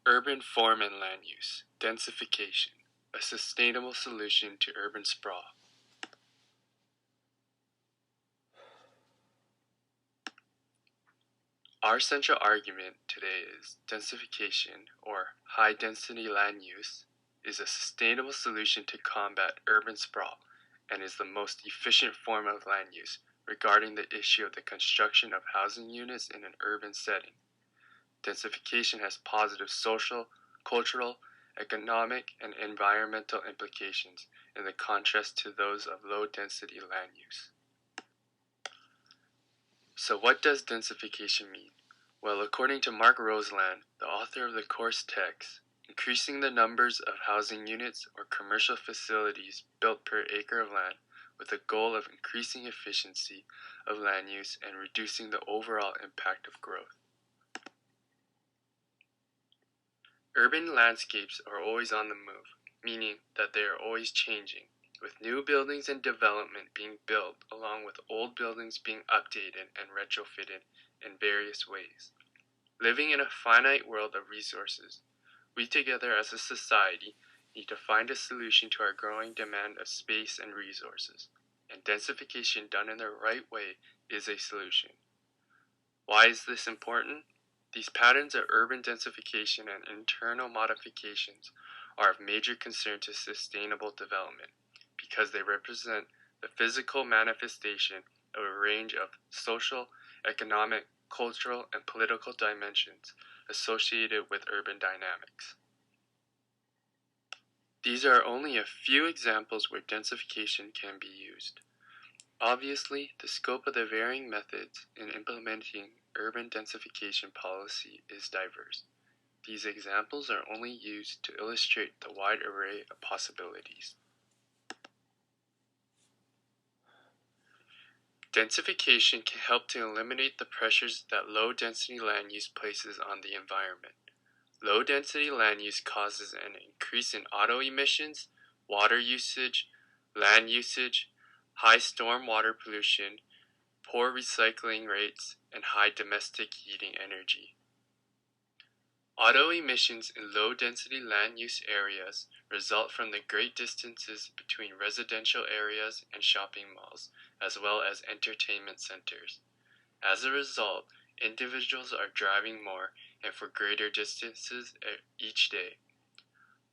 Urban form and land use, densification, a sustainable solution to urban sprawl. Our central argument today is densification, or high-density land use, is a sustainable solution to combat urban sprawl and is the most efficient form of land use regarding the issue of the construction of housing units in an urban setting. Densification has positive social, cultural, economic, and environmental implications in the contrast to those of low-density land use. So what does densification mean? Well, according to Mark Roseland, the author of the course text, increasing the numbers of housing units or commercial facilities built per acre of land with the goal of increasing efficiency of land use and reducing the overall impact of growth. Urban landscapes are always on the move, meaning that they are always changing, with new buildings and development being built along with old buildings being updated and retrofitted in various ways. Living in a finite world of resources, we together as a society need to find a solution to our growing demand of space and resources, and densification done in the right way is a solution. Why is this important? These patterns of urban densification and internal modifications are of major concern to sustainable development because they represent the physical manifestation of a range of social, economic, cultural, and political dimensions associated with urban dynamics. These are only a few examples where densification can be used. Obviously, the scope of the varying methods in implementing urban densification policy is diverse. These examples are only used to illustrate the wide array of possibilities. Densification can help to eliminate the pressures that low-density land use places on the environment. Low-density land use causes an increase in auto emissions, water usage, land usage, high stormwater pollution, poor recycling rates, and high domestic heating energy. Auto emissions in low-density land use areas result from the great distances between residential areas and shopping malls, as well as entertainment centers. As a result, individuals are driving more and for greater distances each day.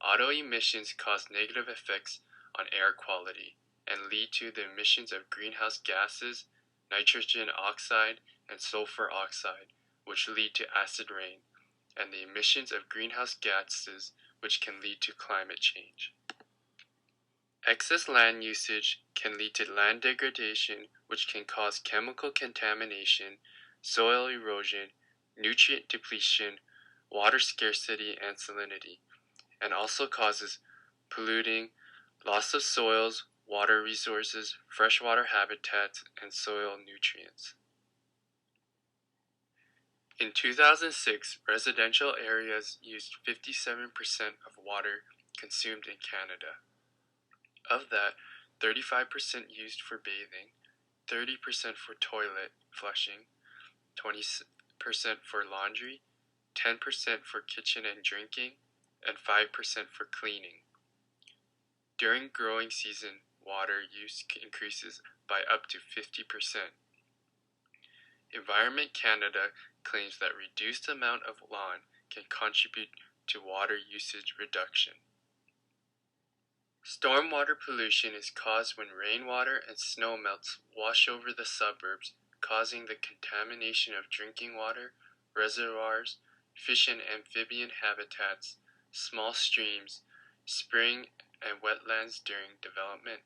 Auto emissions cause negative effects on air quality and lead to the emissions of greenhouse gases, nitrogen oxide, and sulfur oxide, which lead to acid rain, and the emissions of greenhouse gases, which can lead to climate change. Excess land usage can lead to land degradation, which can cause chemical contamination, soil erosion, nutrient depletion, water scarcity, and salinity, and also causes polluting, loss of soils, water resources, freshwater habitats, and soil nutrients. In 2006, residential areas used 57% of water consumed in Canada. Of that, 35% used for bathing, 30% for toilet flushing, 20% for laundry, 10% for kitchen and drinking, and 5% for cleaning. During growing season, water use increases by up to 50%. Environment Canada claims that reduced amount of lawn can contribute to water usage reduction. Stormwater pollution is caused when rainwater and snow melts wash over the suburbs, causing the contamination of drinking water, reservoirs, fish and amphibian habitats, small streams, spring and wetlands during development,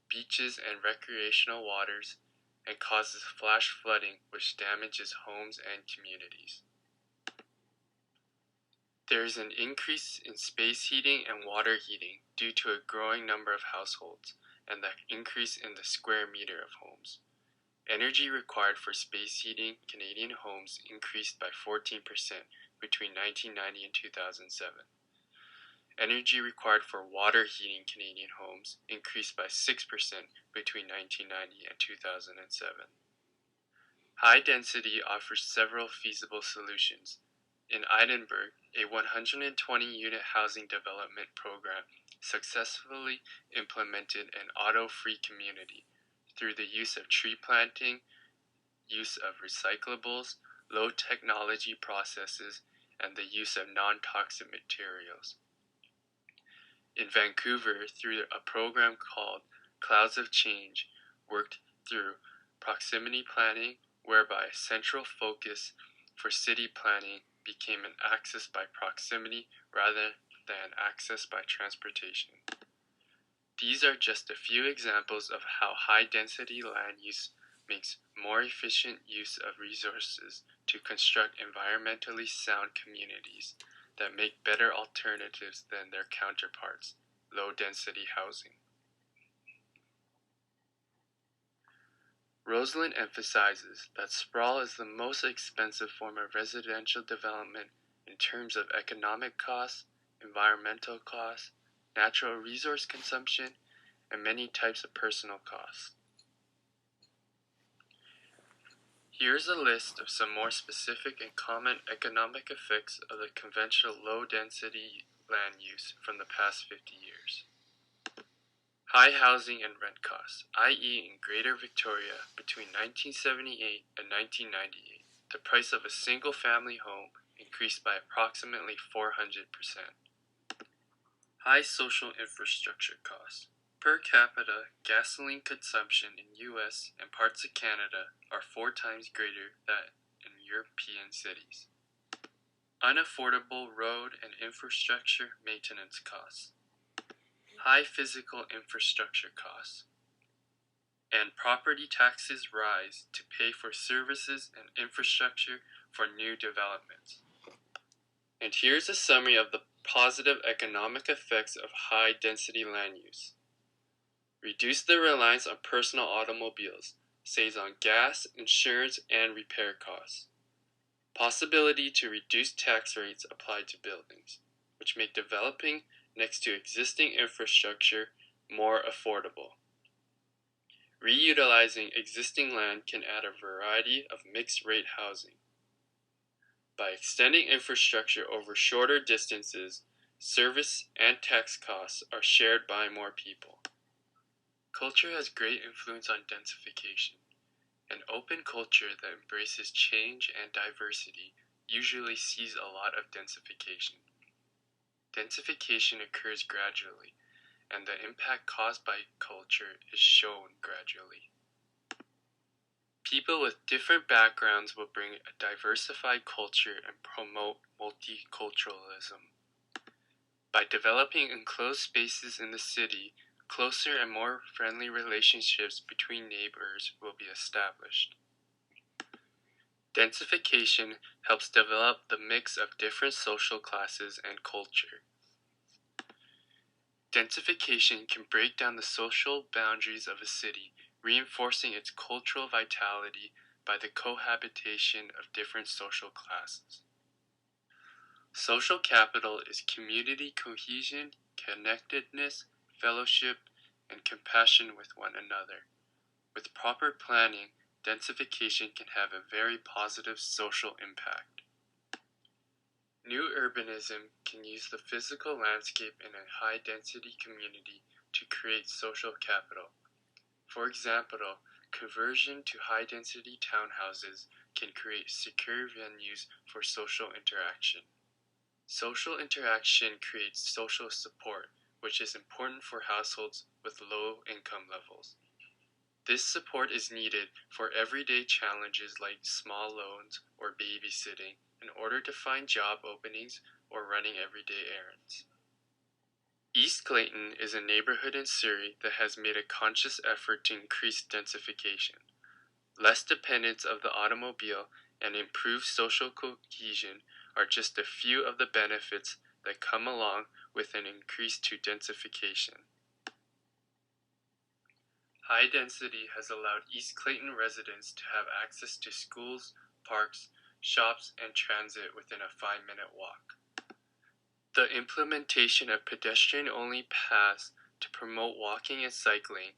beaches and recreational waters, and causes flash flooding which damages homes and communities. There is an increase in space heating and water heating due to a growing number of households and the increase in the square meter of homes. Energy required for space heating Canadian homes increased by 14% between 1990 and 2007. Energy required for water heating Canadian homes increased by 6% between 1990 and 2007. High density offers several feasible solutions. In Edinburgh, a 120-unit housing development program successfully implemented an auto-free community through the use of tree planting, use of recyclables, low technology processes, and the use of non-toxic materials. In Vancouver, through a program called Clouds of Change, worked through proximity planning, whereby central focus for city planning became an access by proximity rather than access by transportation. These are just a few examples of how high-density land use makes more efficient use of resources to construct environmentally sound communities that make better alternatives than their counterparts, low-density housing. Rosalind emphasizes that sprawl is the most expensive form of residential development in terms of economic costs, environmental costs, natural resource consumption, and many types of personal costs. Here's a list of some more specific and common economic effects of the conventional low-density land use from the past 50 years. High housing and rent costs, i.e. in Greater Victoria between 1978 and 1998, the price of a single-family home increased by approximately 400%. High social infrastructure costs. Per capita, gasoline consumption in US and parts of Canada are 4 times greater than in European cities. Unaffordable road and infrastructure maintenance costs. High physical infrastructure costs. And property taxes rise to pay for services and infrastructure for new developments. And here's a summary of the positive economic effects of high-density land use. Reduce the reliance on personal automobiles, saves on gas, insurance, and repair costs. Possibility to reduce tax rates applied to buildings, which make developing next to existing infrastructure more affordable. Reutilizing existing land can add a variety of mixed-rate housing. By extending infrastructure over shorter distances, service and tax costs are shared by more people. Culture has great influence on densification. An open culture that embraces change and diversity usually sees a lot of densification. Densification occurs gradually, and the impact caused by culture is shown gradually. People with different backgrounds will bring a diversified culture and promote multiculturalism. By developing enclosed spaces in the city, closer and more friendly relationships between neighbors will be established. Densification helps develop the mix of different social classes and culture. Densification can break down the social boundaries of a city, reinforcing its cultural vitality by the cohabitation of different social classes. Social capital is community cohesion, connectedness, fellowship, and compassion with one another. With proper planning, densification can have a very positive social impact. New urbanism can use the physical landscape in a high-density community to create social capital. For example, conversion to high-density townhouses can create secure venues for social interaction. Social interaction creates social support, which is important for households with low income levels. This support is needed for everyday challenges like small loans or babysitting in order to find job openings or running everyday errands. East Clayton is a neighborhood in Surrey that has made a conscious effort to increase densification. Less dependence of the automobile and improved social cohesion are just a few of the benefits that come along with an increase to densification. High density has allowed East Clayton residents to have access to schools, parks, shops, and transit within a 5-minute walk. The implementation of pedestrian-only paths to promote walking and cycling,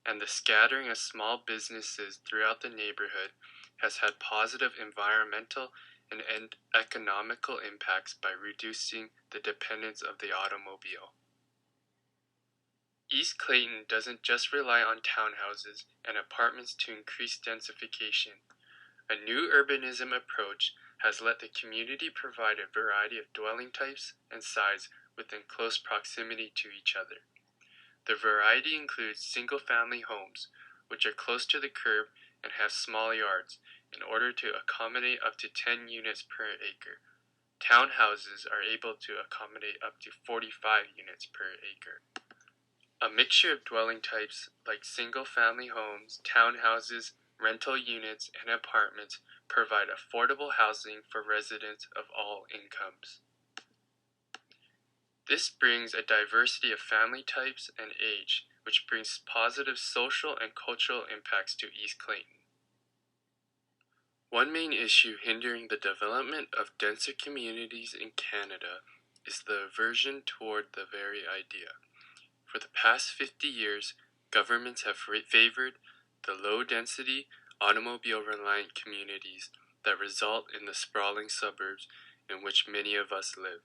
and the scattering of small businesses throughout the neighborhood has had positive environmental and end economical impacts by reducing the dependence of the automobile. East Clayton doesn't just rely on townhouses and apartments to increase densification. A new urbanism approach has let the community provide a variety of dwelling types and size within close proximity to each other. The variety includes single-family homes, which are close to the curb and have small yards, in order to accommodate up to 10 units per acre. Townhouses are able to accommodate up to 45 units per acre. A mixture of dwelling types like single-family homes, townhouses, rental units, and apartments provide affordable housing for residents of all incomes. This brings a diversity of family types and age, which brings positive social and cultural impacts to East Clayton. One main issue hindering the development of denser communities in Canada is the aversion toward the very idea. For the past 50 years, governments have favored the low-density, automobile-reliant communities that result in the sprawling suburbs in which many of us live.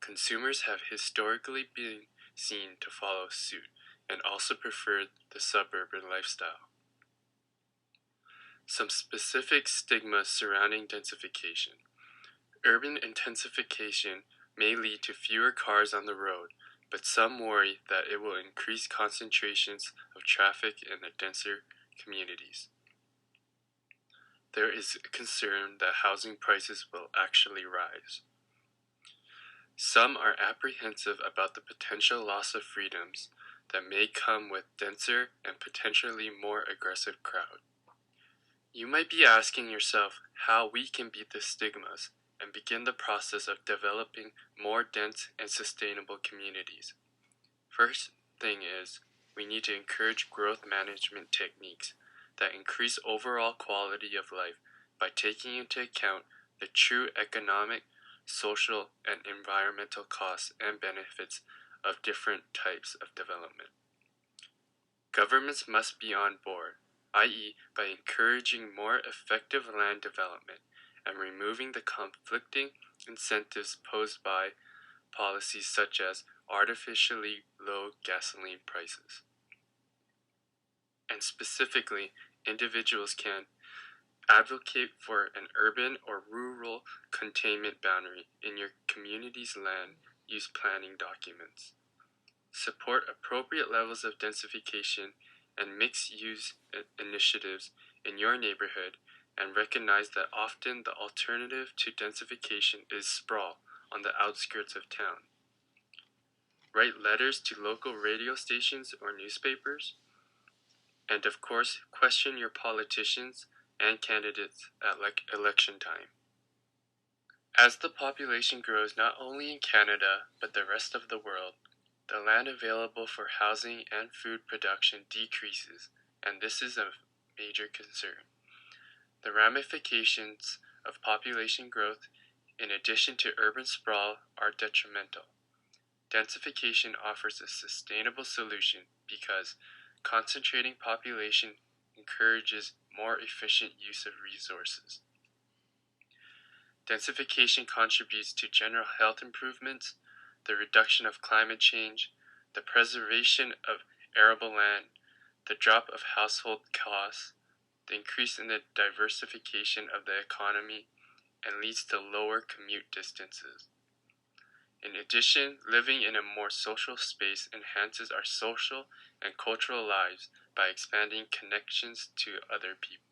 Consumers have historically been seen to follow suit and also prefer the suburban lifestyle. Some specific stigmas surrounding densification. Urban intensification may lead to fewer cars on the road, but some worry that it will increase concentrations of traffic in the denser communities. There is a concern that housing prices will actually rise. Some are apprehensive about the potential loss of freedoms that may come with denser and potentially more aggressive crowd. You might be asking yourself how we can beat the stigmas and begin the process of developing more dense and sustainable communities. First thing is, we need to encourage growth management techniques that increase overall quality of life by taking into account the true economic, social, and environmental costs and benefits of different types of development. Governments must be on board, i.e., by encouraging more effective land development and removing the conflicting incentives posed by policies such as artificially low gasoline prices. And specifically, individuals can advocate for an urban or rural containment boundary in your community's land use planning documents. Support appropriate levels of densification and mixed-use initiatives in your neighborhood, and recognize that often the alternative to densification is sprawl on the outskirts of town. Write letters to local radio stations or newspapers, and of course, question your politicians and candidates at election time. As the population grows not only in Canada, but the rest of the world, the land available for housing and food production decreases, and this is a major concern. The ramifications of population growth, in addition to urban sprawl, are detrimental. Densification offers a sustainable solution because concentrating population encourages more efficient use of resources. Densification contributes to general health improvements, the reduction of climate change, the preservation of arable land, the drop of household costs, the increase in the diversification of the economy, and leads to lower commute distances. In addition, living in a more social space enhances our social and cultural lives by expanding connections to other people.